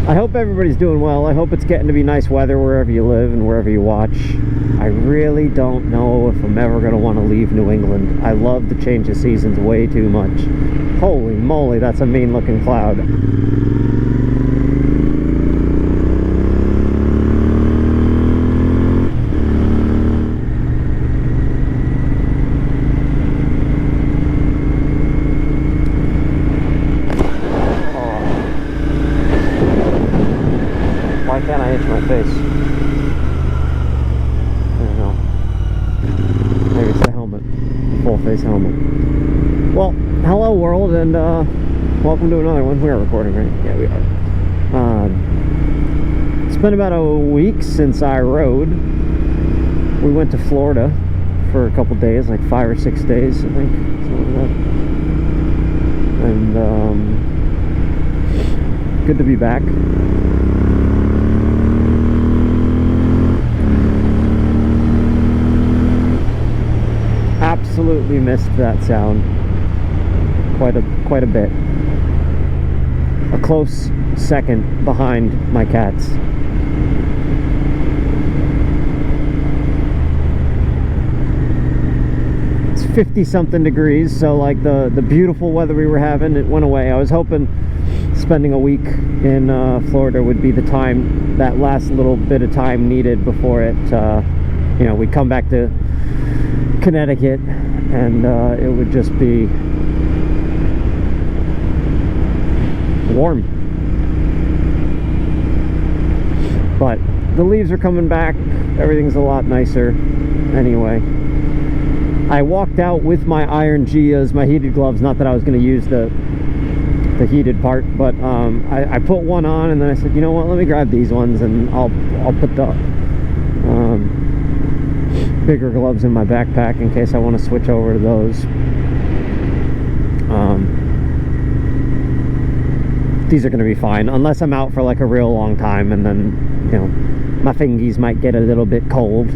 I hope everybody's doing well. I hope it's getting to be nice weather wherever you live and wherever you watch. I really don't know if I'm ever going to want to leave New England. I love the change of seasons way too much. Holy moly, that's a mean looking cloud. Why can't I itch my face? I don't know. Maybe it's the helmet. Full face helmet. Well, hello world, and welcome to another one. We are recording, right? Yeah, we are. It's been about a week since I rode. We went to Florida for a couple days, like 5 or 6 days, I think. Something like that. And good to be back. Absolutely missed that sound quite a bit. A close second behind my cats. It's 50 something degrees, so like the beautiful weather we were having, it went away. I was hoping spending a week in Florida would be the time, that last little bit of time needed before it you know, we'd come back to Connecticut, and it would just be warm. But the leaves are coming back, everything's a lot nicer. Anyway, I walked out with my Iron Gias, my heated gloves. Not that I was going to use the heated part, but I put one on, and then I said, you know what, let me grab these ones, and I'll put the bigger gloves in my backpack in case I want to switch over to those. These are going to be fine unless I'm out for like a real long time, and then, you know, my fingies might get a little bit cold.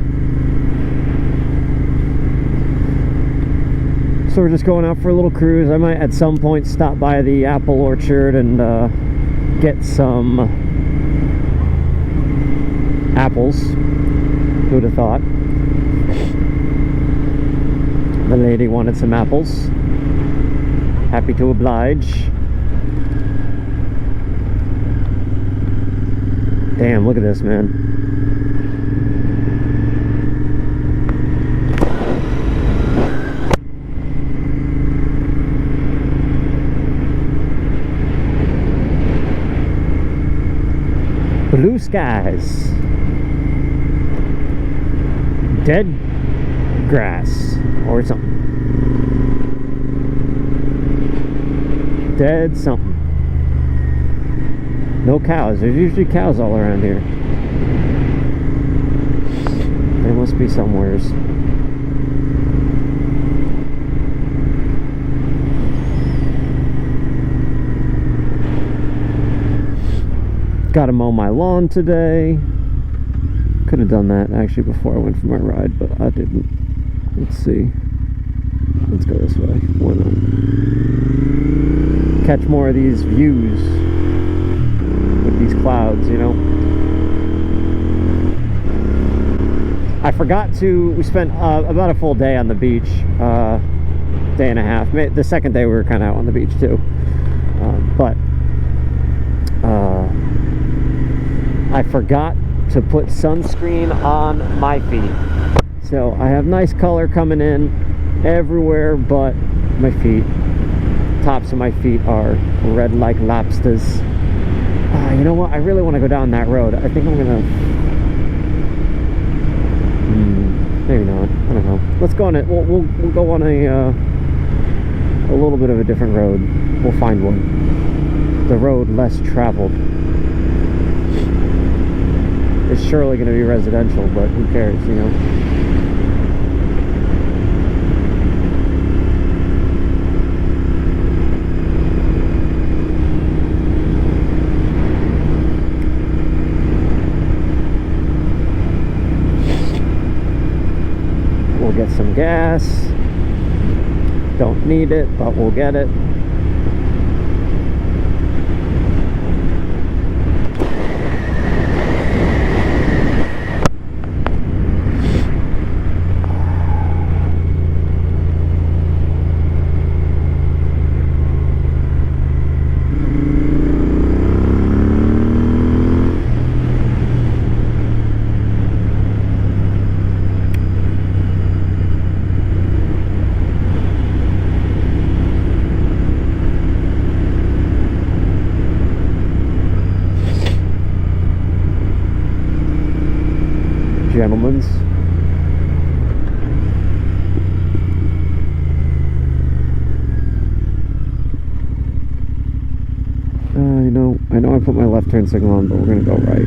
So we're just going out for a little cruise. I might at some point stop by the apple orchard and get some apples. Who'd have thought? The lady wanted some apples. Happy to oblige. Damn, look at this, man. Blue skies. Dead grass or something. Dead something. No cows. There's usually cows all around here. There must be somewheres. Gotta mow my lawn today. Could have done that actually before I went for my ride, but I didn't. Let's see. Let's go this way. Why not? Catch more of these views with these clouds, you know. I forgot to. We spent about a full day on the beach, day and a half. The second day we were kind of out on the beach too, but I forgot to put sunscreen on my feet. So I have nice color coming in everywhere but my feet. Tops of my feet are red like lobsters. You know what? I really want to go down that road. I think I'm gonna. Maybe not. I don't know. Let's go on it. We'll go on a little bit of a different road. We'll find one. The road less traveled. It's surely going to be residential, but who cares, you know? We'll get some gas. Don't need it, but we'll get it. gentlemen's. I know I put my left turn signal on, but we're gonna go right.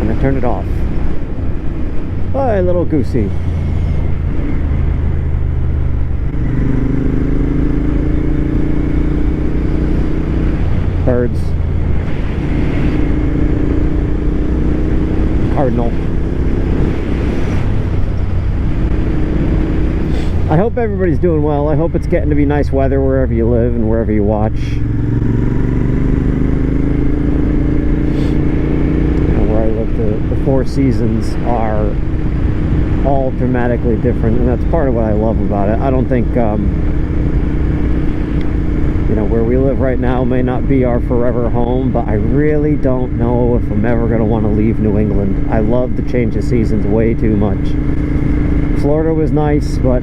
And I turned it off. Hi, little goosey. Birds. Cardinal. I hope everybody's doing well. I hope it's getting to be nice weather wherever you live and wherever you watch. Where I live, the four seasons are all dramatically different, and that's part of what I love about it. I don't think where we live right now may not be our forever home, but I really don't know if I'm ever going to want to leave New England. I love the change of seasons way too much. Florida was nice, but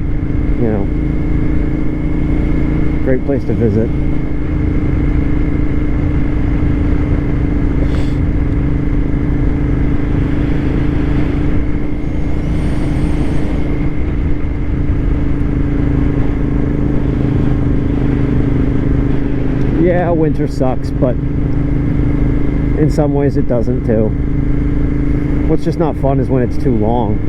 great place to visit. Yeah, winter sucks, but in some ways it doesn't too. What's just not fun is when it's too long,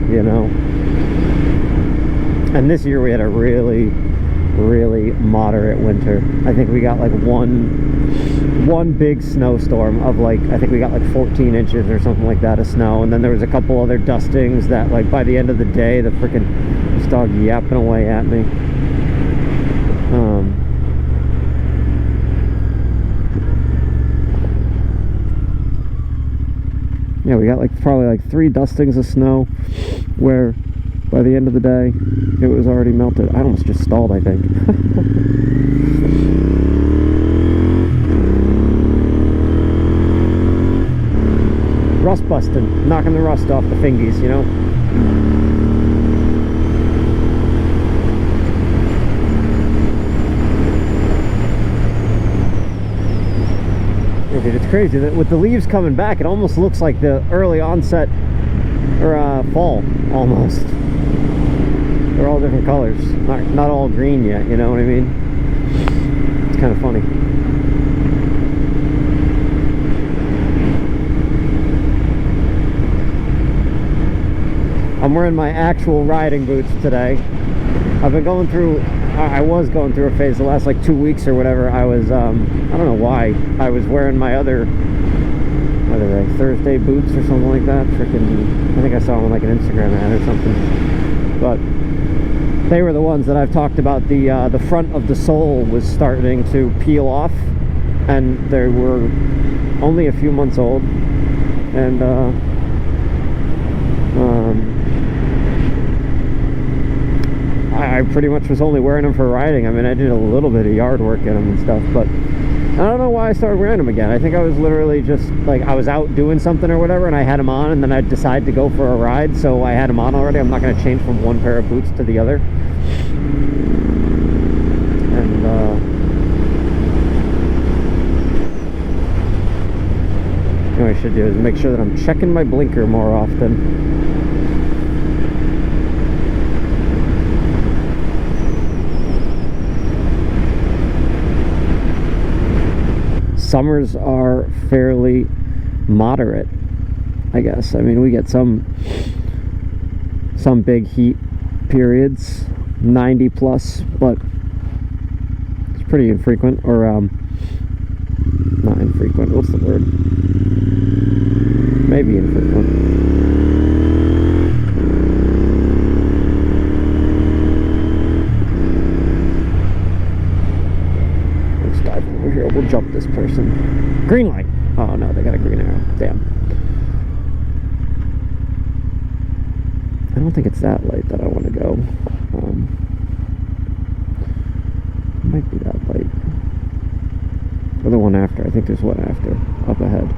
And this year we had a really, really moderate winter. I think we got like one big snowstorm of I think we got like 14 inches or something like that of snow, and then there was a couple other dustings that by the end of the day, this dog yapping away at me. Yeah, we got probably 3 dustings of snow, where by the end of the day it was already melted. I almost just stalled, I think. Rust busting, knocking the rust off the fingies, Dude, it's crazy that with the leaves coming back, it almost looks like the early onset or fall almost. They're all different colors, not all green yet, you know what I mean? It's kind of funny. I'm wearing my actual riding boots today. I was going through a phase the last 2 weeks or whatever. I was I don't know why I was wearing my other Thursday boots or something like that. I think I saw them on an Instagram ad or something, but they were the ones that I've talked about. The front of the sole was starting to peel off, and they were only a few months old, and I pretty much was only wearing them for riding. I mean, I did a little bit of yard work in them and stuff, but I don't know why I started wearing them again. I think I was literally just I was out doing something or whatever, and I had them on, and then I decided to go for a ride, so I had them on already. I'm not going to change from one pair of boots to the other. And what I should do is make sure that I'm checking my blinker more often. Summers are fairly moderate, I guess. I mean, we get some big heat periods, 90 plus, but it's pretty infrequent, or not infrequent, what's the word? Maybe infrequent. Here, we'll jump this person. Green light. Oh no, they got a green arrow. Damn. I don't think it's that light that I want to go. It might be that light. Or the one after. I think there's one after. Up ahead.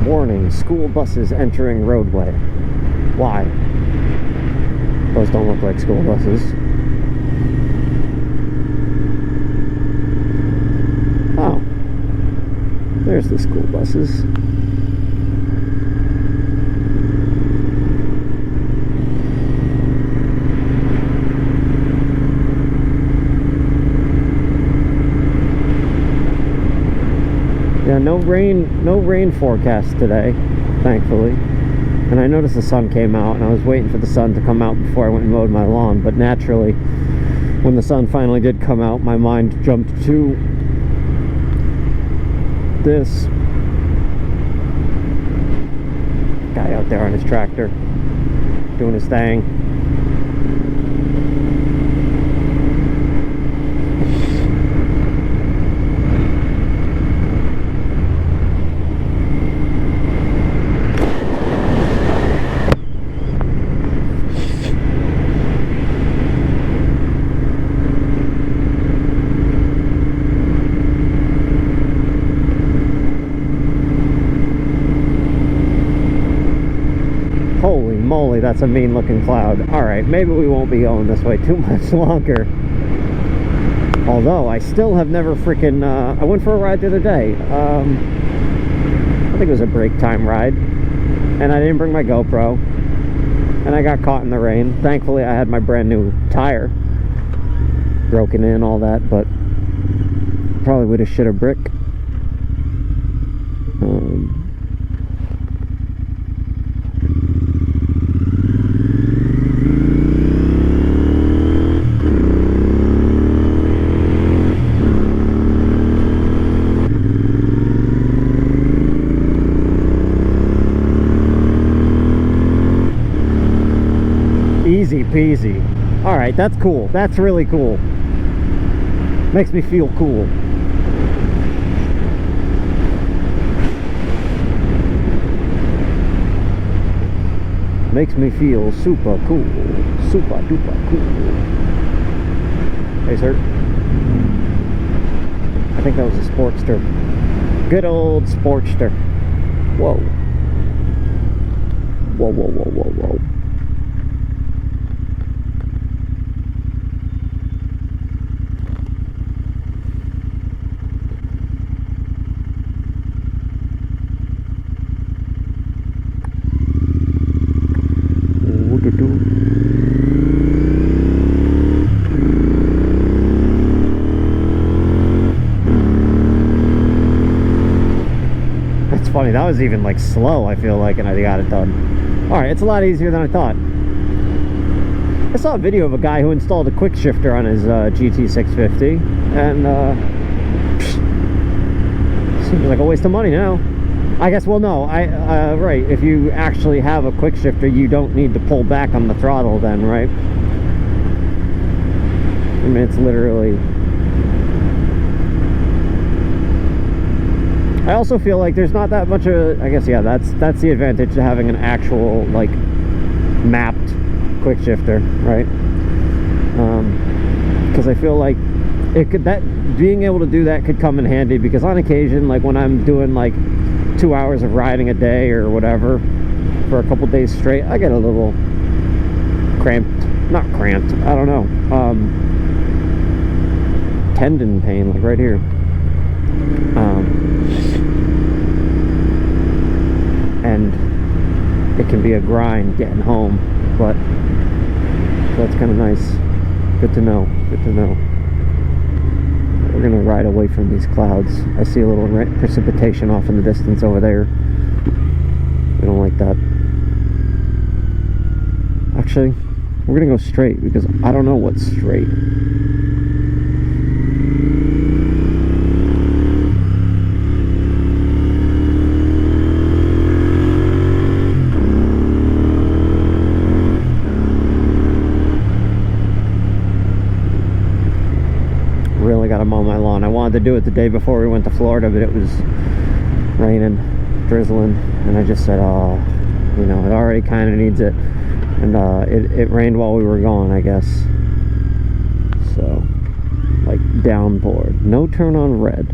Warning, school buses entering roadway. Why? Those don't look like school buses. Oh. There's the school buses. Yeah, no rain forecast today, thankfully. And I noticed the sun came out, and I was waiting for the sun to come out before I went and mowed my lawn. But naturally, when the sun finally did come out, my mind jumped to this guy out there on his tractor doing his thing. Holy moly, that's a mean looking cloud. Alright, maybe we won't be going this way too much longer. Although, I still have never freaking... I went for a ride the other day. I think it was a break time ride. And I didn't bring my GoPro. And I got caught in the rain. Thankfully, I had my brand new tire broken in, all that, but probably would have shit a brick. Easy peasy. Alright, that's cool. That's really cool. Makes me feel cool. Makes me feel super cool. Super duper cool. Hey, sir. I think that was a Sportster. Good old Sportster. Whoa. Whoa, whoa, whoa, whoa, whoa. That's funny, that was even like slow, I feel like, and I got it done. Alright, it's a lot easier than I thought. I saw a video of a guy who installed a quick shifter on his GT650, and seems like a waste of money now. I guess, well, no, right, if you actually have a quick shifter, you don't need to pull back on the throttle then, right? I mean, it's literally... I also feel like there's not that much of... I guess, yeah, that's the advantage to having an actual, like, mapped quick shifter, right? Because I feel like it could... being able to do that could come in handy, because on occasion, like, when I'm doing, like, 2 hours of riding a day or whatever for a couple days straight, I get a little cramped. Not cramped, I don't know. Tendon pain, like right here. And it can be a grind getting home, but that's kind of nice. Good to know. Good to know. We're gonna ride away from these clouds. I see a little precipitation off in the distance over there. We don't like that. Actually, we're gonna go straight because I don't know what's straight. Really gotta mow my lawn. I wanted to do it the day before we went to Florida, but it was raining, drizzling, and I just said, oh, you know, it already kind of needs it. And it rained while we were gone, I guess. So, like, downpour. No turn on red.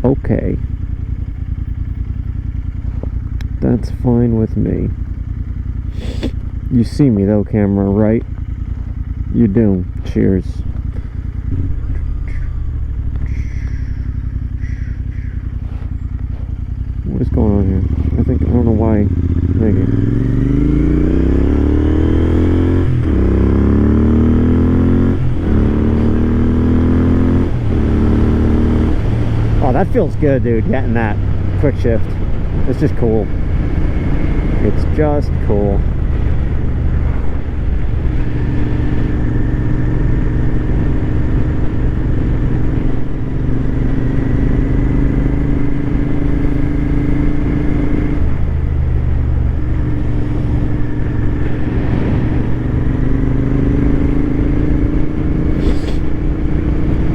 Okay. That's fine with me. You see me though, camera, right? You do. Cheers. What is going on here? I don't know why. Maybe. Oh, that feels good, dude, getting that quick shift. It's just cool. It's just cool.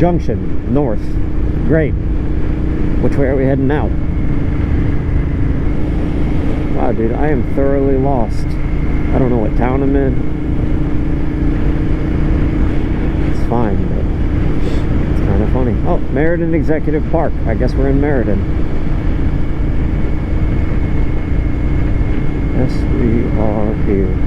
Junction, north. Great. Which way are we heading now? Wow, dude, I am thoroughly lost. I don't know what town I'm in. It's fine, but it's kind of funny. Oh, Meriden Executive Park. I guess we're in Meriden. Yes, we are here.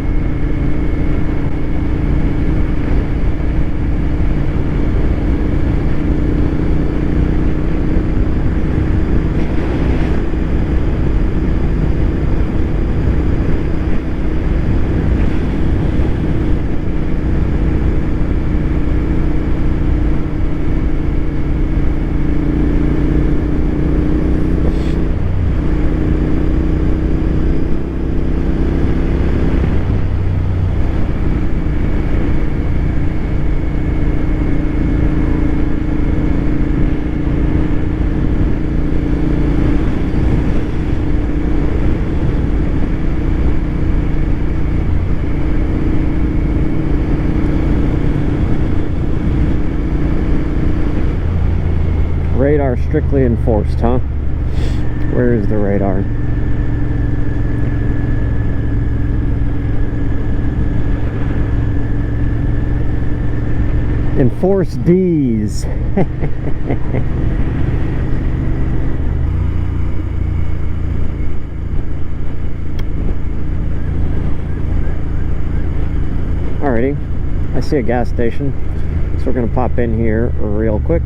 Radar strictly enforced, huh? Where is the radar? Enforce D's. Alrighty, I see a gas station, so we're gonna pop in here real quick.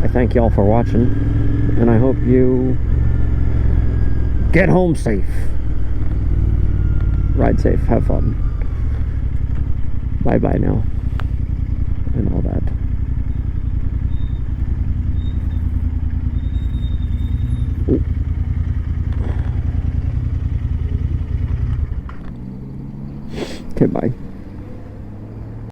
I thank y'all for watching, and I hope you get home safe. Ride safe, have fun. Bye-bye now, and all that. Ooh. Okay, bye.